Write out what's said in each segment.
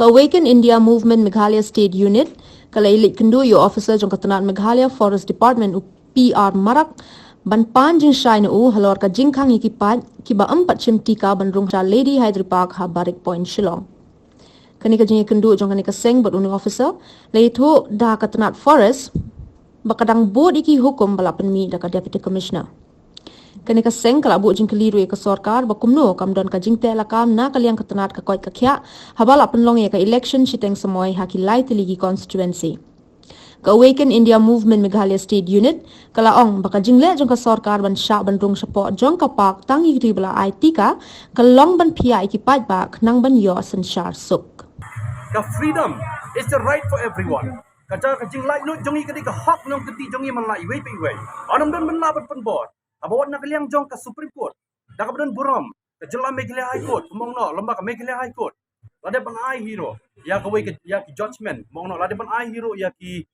Ka Awaken India Movement Meghalaya State Unit, kala ilik kendu yo officer jong katanat Meghalaya Forest Department u PR Marak, ban pan jing shai na u halor ka jingkhang ikipat kiba 4 chimti ka ban rung cha Lady Hyder Park ha Barik Point Shillong. Kani ka jing kendu jong kani ka seng bat uning officer, leitu da katanat Forest, bakadang board iki hukum balapan mi da ka Deputy Commissioner. Kani ka seng kala bu jing keliru ka sarkar bakumno kam don ka jing tela kam na kaliang katanat ka koi ka khya habala penlong ka election shiteng samoy hakilai teligi constituency. Ka Awaken India Movement Meghalaya State Unit kala ong baka jing le jong ka sarkar ban sha ban rung support jong ka pak tang igi bala IT ka kalong ban pia ikipat ba nang ban yo sanshar suk. The freedom is the right for everyone. Kaja ka jing lai no jongi ka di ka hak nong keti jongi man lai wei wei. Anam dan ban labat pen bor. Abawat nak liang jong ka Supreme Court. Dak badan buram. Ka jela Meghalaya High Court. Mong no lamba ka Meghalaya High Court. Lade ban ai hero. Ya ka wei ya ki judgment. Mong no lade ban ai hero ya ki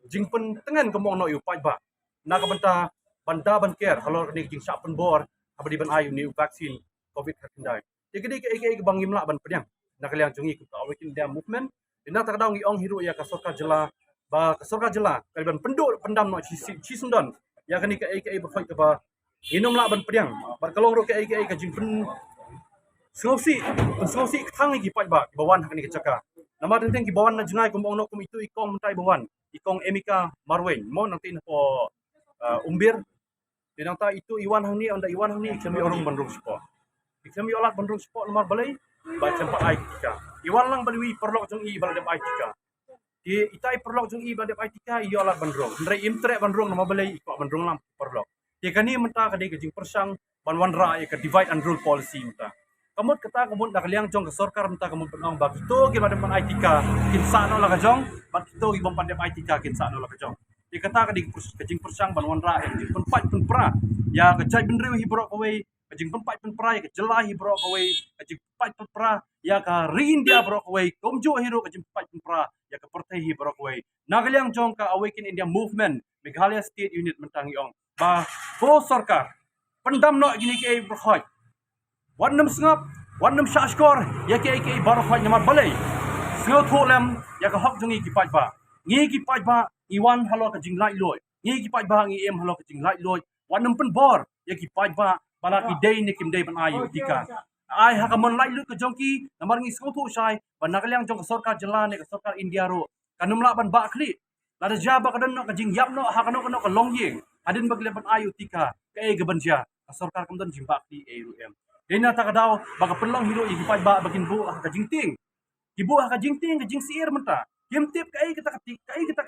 jing pen tengan ka mong no yu pai ba. Na ka banta banda ban care halor ni jing sap pen bor. Abadi ban ai ni vaksin COVID ka kendai. Jadi ke bang imla ban pedang. Nak liang jongi ka Awaken India Movement. Ina tak daw ngi ong hero ya ka sorka jela ba ka sorka jela kaliban penduk pendam no ci sundon. Ya kani ka berkhoi ka ba inom la ban pedang bar kalong ro ka ka jing pen sosi thang gi pai ba bawan kani ka caka nama tenteng gi bawan na jungai kum ong no kum itu ikong mentai bawan ikong Emika Marwen mo nanti na po umbir dinang ta itu iwan hang ni onda iwan hang ni kami orang bandung sport kami olat bandung sport lemar balai ba tempat ai tika iwan lang balwi perlok jong i balai ai tika di itai perlok jong i balai ai tika i olat bandung ndrai imtre bandung nama balai ikok bandung lam perlok di kani menta ka de jing persang banwan ra ka divide and rule policy menta kamut kata kamut nak liang jong ke sarkar menta kamut penong bag itu ki badam pan ai tika kin sa no la ka jong bat itu ki bom pandem ai tika kin sa no la ka jong di kata ka di jing persang banwan ra jing penpat penpra ya ka jai benriu hi brok away jing penpat penpra ya ka jelahi brok away jing penpat penpra ya ka rindia brok away komjo hero ka jing penpat penpra ya ka pertehi brok away nagaliang jong ka Awaken India Movement Meghalaya State Unit mentangi ong ba pro sarkar pendam no gini ke berkhoi wanam sengap wanam syashkor ya ke berkhoi nyamar balai sengau tholem ya ka hak jongi kipat ba ngi kipat ba iwan halo ka jing lai loy ngi kipat ba ngi em halo ka jing lai loy wanam pen bor ya kipat ba bala ki day ni kim day ban ayu tika ai hakamon lai lu ka jongki namar ngi sengau tho sai banakaliang jong ka sarkar jela ne ka sarkar India ro kanum la ban ba kli lada jaba kadan no ka jing yap no hakano ka longyeng adin baglepan ayu tika ke gabansia sarkar kamdan jimba di AUM dena tak daw baga penlong hiro igipai ba bagin bu ka jingting ibu ka jingting ka jing siir menta kimtip ka kita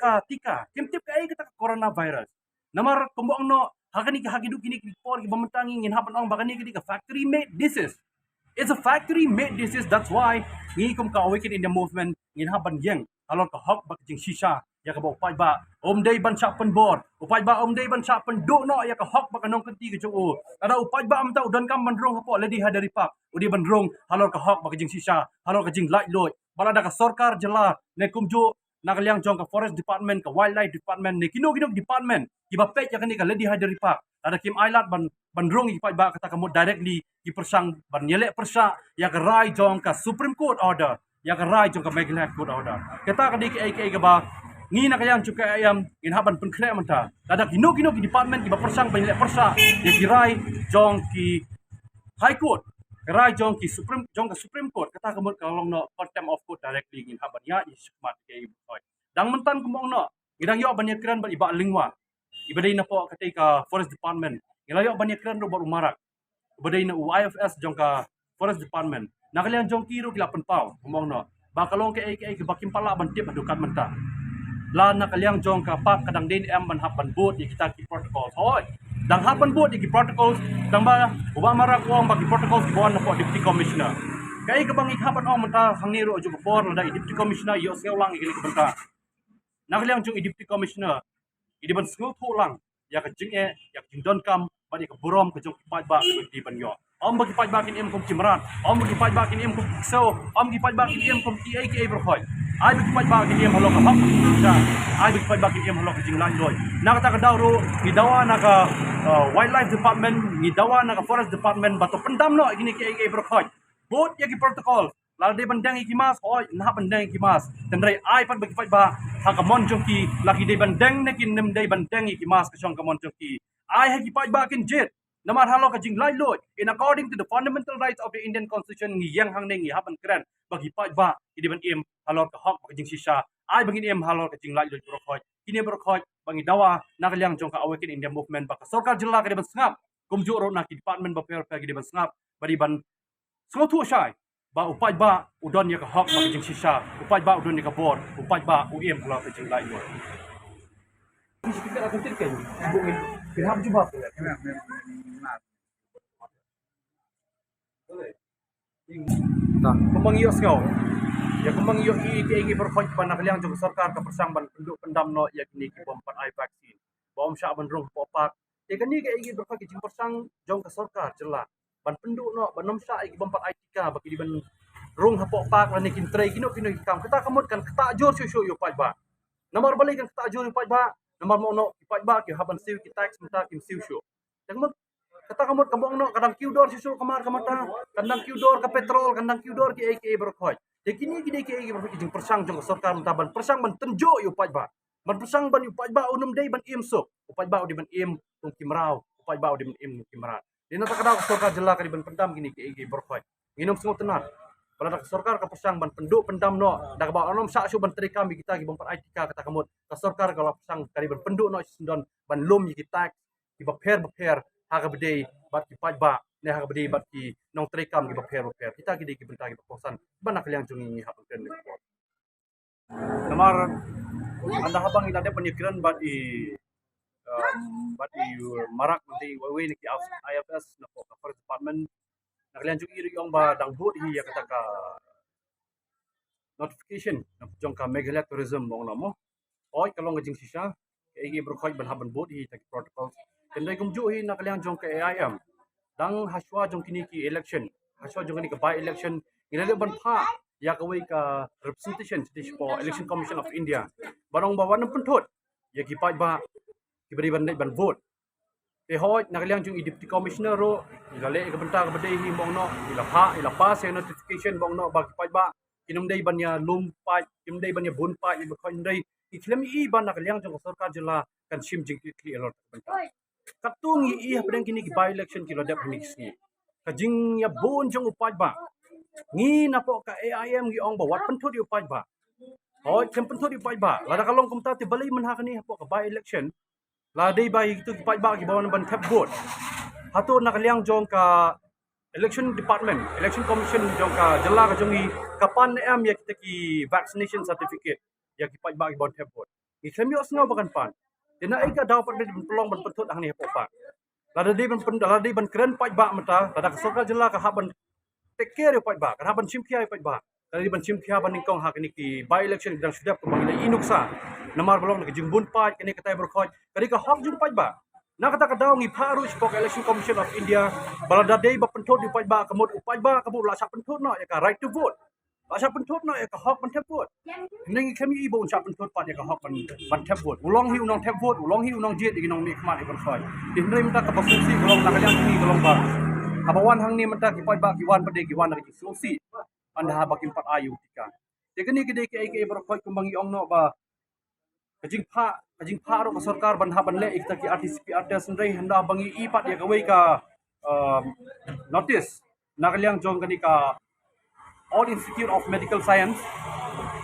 ka tika kimtip ka kita ka coronavirus namar kumbong no hakani ka hagidu kini ki por ki bamantangi ngin hapan ong bagani ki ka factory made disease. It's a factory made disease. That's why ngi kum ka Awaken India Movement ngin haban yeng alon ka hok bak jing shisha ya ka upai ba day ban chap pen bor upai ba day ban chap pen do no ya ka hok ba kanong kenti ke jo ada upai ba am ta udan kam bandrong hapo Lady Hyder Park udi bandrong halor ka hok ba jing shisha halor ka jing light loy bala da ka sarkar jela ne kum jo nagaliang jong ka Forest Department ka Wildlife Department ne kino department iba pet ya kani ka Lady Hyder Park ada kim island bandrong ipai ba kata kamu directly di persang ban yelek persa ya ka rai jong ka Supreme Court order ya ka rai jong ka Meghalaya Court order kata ka di ka ba ngi na kayang cukai ayam inhaban penkre menta ada kino ki department ki persang ban yelek persa ya ki rai jong ki High Court rai jong ki Supreme Court kata kamu kalong no contempt of court directly inhaban ya ismat ke dang mentan kemong no ngidang yo ban yakran ban iba lingwa ibadai na po katay ka Forest Department ilayo ban yakran ro umarak ibadai na UIFS jong ka Forest Department nakalian jong kiro kilapan pau kemong no bakalong ke bakim pala ban tip adukan menta la nakaliang jong ka pak kadang din ban hapan boot di kita ki protocol hoy dang hapan boot di protocols dang ba ubamara ko ang bagi protocols ki buwan na po deputy commissioner kay ka bang ikhapan ong menta hangniro jo before la deputy commissioner yo sewlang igili ka benta nakaliang jong deputy commissioner idi ban school tholang ya ka jing ya jing don kam ba di ka burom ka jong kipat ba di ban yo om bagi kipat ba kin em kom chimran om bagi kipat ba kin em kom so om kipat ba kin em kom ti ka berhoy ai bagi kipat ba kin em halo ka hak ja ai bagi kipat ba kin em halo ka jing lan loy nakata ka dawro ni dawa naka Wildlife Department ni dawa naka Forest Department bato pendam no gini ka berhoy bot ya ki protocol Lalu dia bandang ikimas, nah bandang ikimas. Dan dari ai pat bagi pat ba hakamon jongki lagi dia bandang nekin nem dia bandang ikimas ke syong kamon jongki. Ai hagi pat ba kin jet. Namar halo ka jing lai lot in according to the fundamental rights of the Indian Constitution ngi yang hang nengi haban kran bagi pat ba idi ban im halo ka hok ka jing sisa ai bagi im halo ka jing lai lot brokhoi kini brokhoi bagi dawa nakaliang jong ka awaken Indian movement ba ka sarkar jilla ka ban sngap kumju ro na ki department ba per ka ban sngap bari ban sngau tu shai ba upai ba udon ya ka hok ba jing sisa upai ba udon ya ka bor upai ba uim halo ka jing lai lot kita akan tirkan bungin kirham jubah Kembang iyo sengau. Ya kembang iyo i berkhoj ban nakliang jong sarkar ka persang ban penduk pendam no ya kini ki bom pat ai vaksin. Bom sya ban rung popak. Ya kini ka i berkhoj ki jing persang jong ka sarkar jela. Ban penduk no ban nom sya ki bom pat ai tika bagi di ban rung ha popak lan kin trei kino kino kam. Kita kamut kan kata jor syu yo pat ba. Nomor balik kan kata jor yo pat ba. Nomor mo no pat ba ki haban siu ki tax menta kim siu syu. Yang kata kamut kambong no kadang kiudor susu kamar kamata kadang kiudor ke petrol kadang kiudor ki aka berkhoi de kini gide ki aka berkhoi jing persang jong sarkar taban persang ban tenjo yu paj ba ban persang ban yu paj ba unum dei ban im so upaj ba di ban im tung kimrau upaj ba di ban im kimrat de nata kada sarkar jela ka di ban pendam gini ki aka berkhoi nginom semua tenar bala dak sarkar ka persang ban penduk pendam no dak ba onom sa su ban trika mi kita ki ban pat aitika kata kamut ka sarkar ka persang kari ban penduk no sindon ban lum yi kita ki ba per haga bedei bat ki paj ba ne haga bedei bat ki nong trekam ki baper kita ki ki benta ki posan bana kalian jungi ni hapan ken namar anda habang ina de penikiran bat i marak nanti wewe ni ki IFS na po forest department na kalian jungi ri yong ba dang bot hi ya kata ka notification na jong ka Meghalaya tourism bong namo oi kalong jing sisa ki berkhoj ban haban bot hi ta protocol kendai kumju hi nak kalian jong ke AIM dang haswa jong kini ki election haswa jong kini ke by election ngile ban pha ya kawai ka representation stage for election commission of India barong bawan pentot ya ki pai ba ki beri ban vote e hoj nak kalian jong deputy commissioner ro gale ke benta ke bedai hi mong no ila pass ya notification bong no ba ki pai ba kinum dei ban ya lum pai kinum dei ban ya bun pai ba khon dei iklem i ban nak kalian jong sarkar jela kan sim jing ki alot benta katung i pedang kini ki by election kilo dap ni kisni kajing ya bon jong upaj ba ngi na po ka AIM gi ong ba wat pentut yu upaj ba hoi kem pentut yu upaj ba lada kalong kumta ti bali man ha kani po ka by election la dei ba itu ki upaj ba ki bawan ban tap vote hatu na kaliang jong ka election department election commission jong ka jela ka jongi kapan am ya kita ki vaccination certificate ya ki upaj ba ki bawan tap vote ki kemi osno bakan pan dina ai ka daw pat ben pelong ben petut ang ni popa lada di ban keren paj ba mata lada ka sokal jela ka haban take care paj ba ka haban simkia paj ba lada di ban simkia ban ningkong ha kini ki by election dang sudah ko mangila inuksa namar bolong ka jingbun paj kini ka tay berkhoj kani ka hok jung paj ba na kata ka daw ngi paru spok election commission of India balada dei ba pentut di paj ba kamut upaj ba kamu la sa pentut no ya ka right to vote Pasal pentut no ya ka hok ban tap vote. Ning kami ibo unsap pentut pa ya ka hok ban tap vote. Ulong hi unong tap vote, ulong hi unong jet igi nong mi khmat ibon khoi. Dinrei menta ka basusi ulong na kalian ni ulong ba. Abawan hang ni menta ki poi ba ki wan pade ki wan ri susi. Anda ha bakin pat ayu tika. Tekni gede ke ai ber khoi kumbang iong no ba. Kajing pha ro ka sarkar ban ha ban le ikta ki RTCP artes ndrei handa bangi i pat ya ka wei ka notice na kalian jong kani ka All Institute of Medical Science,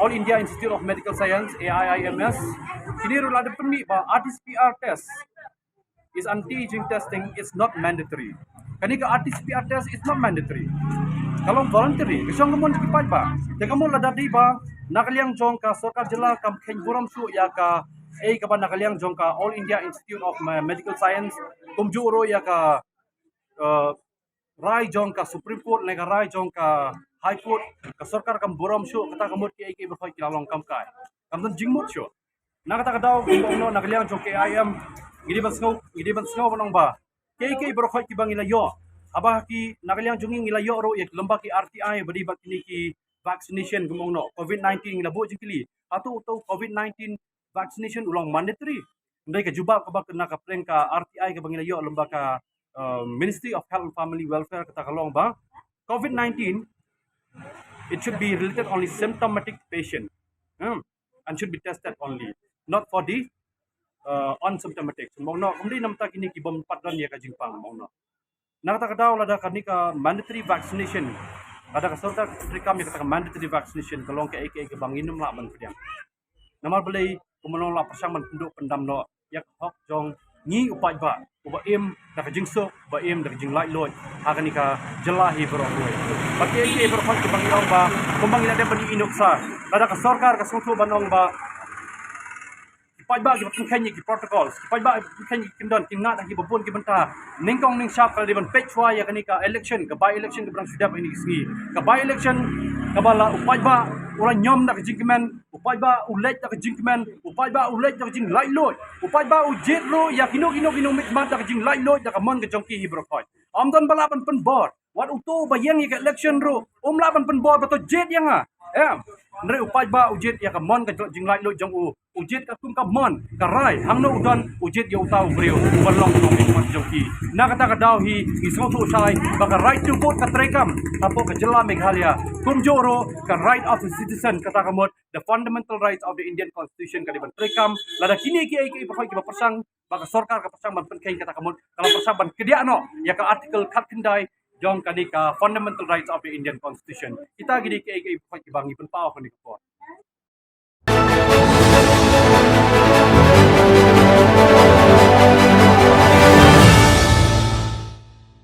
All India Institute of Medical Science, AIIMS, kini rula ada permi ba RT-PCR test is anti-aging testing is not mandatory. Kani ka RT-PCR test is not mandatory. Kalau voluntary, kisong kamon kipat ba? Te kamon lada di ba? Nakaliang jong ka sarkar jela kam khen buram su ya ka ka ba nakaliang jong ka All India Institute of Medical Science kumjuro ya ka rai jong ka Supreme Court lega rai jong ka High Court ka sarkar kam buram shu kata kamut ki ai berkhoi kilalong kam kai kam dan jingmut shu na kata kadaw no nakaliang jong KIM gidi ban snow banong ba ki berkhoi ki bang ilayo aba ki nakaliang jong ilayo ro ek lomba ki RTI badi ba kini ki vaccination gumong no COVID-19 labu jingkili atu COVID-19 vaccination ulang mandatory ndai ka jubab ka ba kena ka prank ka RTI ka bang ilayo lomba ka Ministry of Health and Family Welfare kata kalong ba COVID-19 it should be related only symptomatic patient, and should be tested only, not for the unsymptomatic. Mau nak kemudian nampak ini kibom patran ya kajingpang mau nak. Nak kata kadau lada kanika mandatory vaccination. Ada kasorta trikam ya kata mandatory vaccination kalau ke ke banginum lah ban pediang. Namar belai kumanong la persaman penduk pendam no yak hok jong ni upai ba uba em dak jingso ba em dak jing lai loy hakanika jelahi beroi bagi ke berfak ke bangi ong ba kumbang ina de bani inuksa lada ka sarkar ka sutu banong ba ipai ba ki khenyi ki protocols ipai ba khenyi kindon kingat ki bopun ki benta ningkong ning sharp kala diban pechwa ya kanika election ka by election ke brang sudah ini singi ka by election kabala upai ba orang nyom dak jingkemen upai ba ulet dak jingkemen upai ba ulet dak jing lai loy upai ba ujet ro ya kino mitmat dak jing lai loy dak mon ke jongki hibrokoi amdon balapan pen bor wat uto bayang ya election ro lapan pen bor beto jet yang nre upai ba ujet ya ka mon ke jing lai loy jong ujet ka tum ka mon ka rai hangno udan ujet ya utau brio balong no mitmat jongki na kata ka daw hi isotu sai baka right to vote ka trekam apo ka jela Meghalaya kumjoro ka right of the citizen kata kamot the fundamental rights of the Indian Constitution ka diban trekam lada kini ki ai pakai ki persang baka sarkar ka persang ban penkai kata kamot kalau persang ban kedia no ya ka article kat kendai jong ka fundamental rights of the Indian Constitution kita gidi ki ai pakai ki bangi pen pau kan